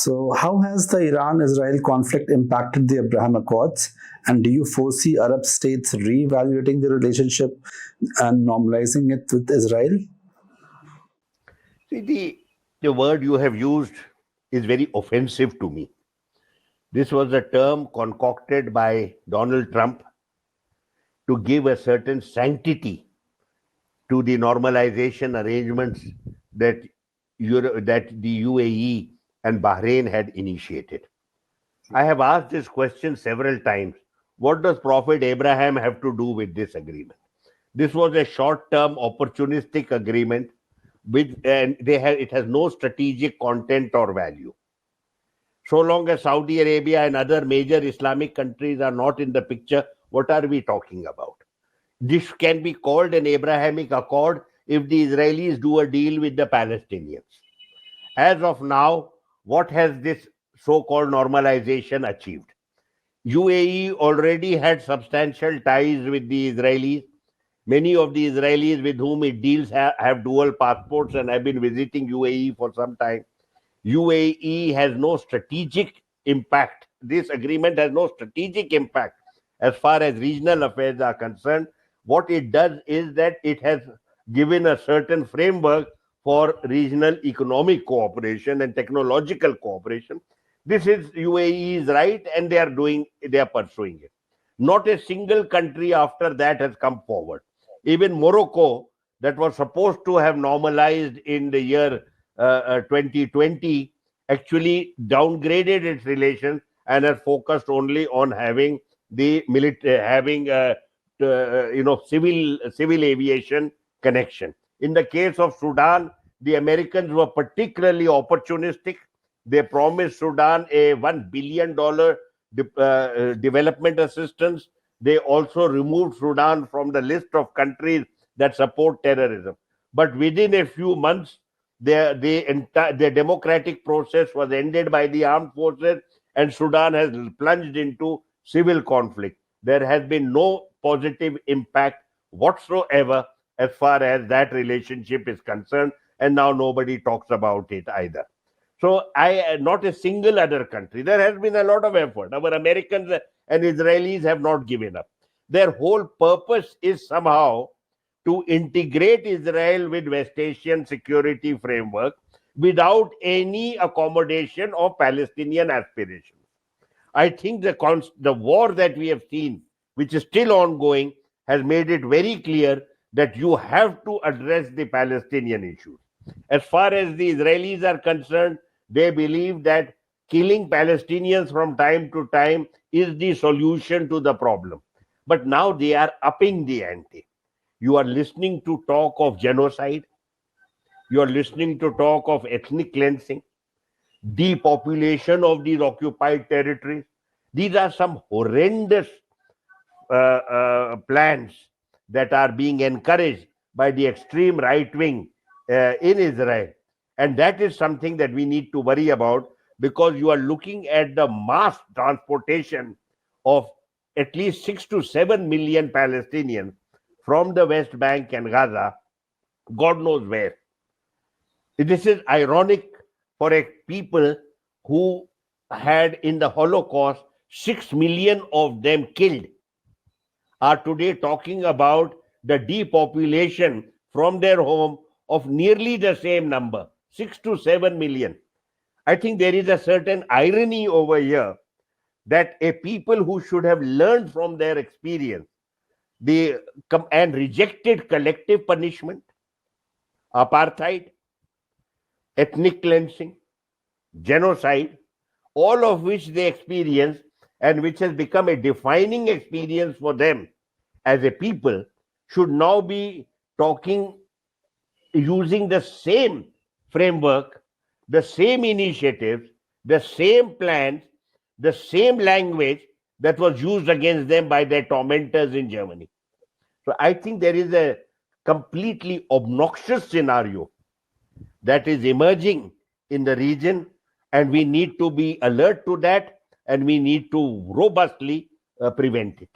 So, how has the Iran-Israel conflict impacted the Abraham Accords? And do you foresee Arab states re-evaluating the relationship and normalizing it with Israel? See, the word you have used is very offensive to me. This was a term concocted by Donald Trump to give a certain sanctity to the normalization arrangements that the UAE and Bahrain had initiated. I have asked this question several times. What does Prophet Abraham have to do with this agreement? This was a short-term opportunistic agreement and it has no strategic content or value. So long as Saudi Arabia and other major Islamic countries are not in the picture, what are we talking about? This can be called an Abrahamic Accord if the Israelis do a deal with the Palestinians. As of now, what has this so-called normalization achieved? UAE already had substantial ties with the Israelis. Many of the Israelis with whom it deals have dual passports and have been visiting UAE for some time. UAE has no strategic impact. This agreement has no strategic impact as far as regional affairs are concerned. What it does is that it has given a certain framework for regional economic cooperation and technological cooperation. This is UAE's right, and they are pursuing it. Not a single country after that has come forward. Even Morocco, that was supposed to have normalized in the year 2020, actually downgraded its relations and has focused only on having the civil aviation connection. In the case of Sudan, the Americans were particularly opportunistic. They promised Sudan a $1 billion development assistance. They also removed Sudan from the list of countries that support terrorism. But within a few months, the democratic process was ended by the armed forces, and Sudan has plunged into civil conflict. There has been no positive impact whatsoever as far as that relationship is concerned, and now nobody talks about it either. So not a single other country. There has been a lot of effort. Our Americans and Israelis have not given up. Their whole purpose is somehow to integrate Israel with West Asian security framework without any accommodation of Palestinian aspirations. I think the war that we have seen, which is still ongoing, has made it very clear that you have to address the Palestinian issue. As far as the Israelis are concerned, they believe that killing Palestinians from time to time is the solution to the problem. But now they are upping the ante. You are listening to talk of genocide. You are listening to talk of ethnic cleansing, depopulation of these occupied territories. These are some horrendous plans that are being encouraged by the extreme right wing in Israel. And that is something that we need to worry about, because you are looking at the mass transportation of at least 6 to 7 million Palestinians from the West Bank and Gaza, God knows where. This is ironic for a people who had in the Holocaust 6 million of them killed, are today talking about the depopulation from their home of nearly the same number, 6 to 7 million. I think there is a certain irony over here that a people who should have learned from their experience and rejected collective punishment, apartheid, ethnic cleansing, genocide, all of which they experienced and which has become a defining experience for them as a people, should now be talking using the same framework, the same initiatives, the same plans, the same language that was used against them by their tormentors in Germany. So I think there is a completely obnoxious scenario that is emerging in the region, and we need to be alert to that, and we need to robustly prevent it.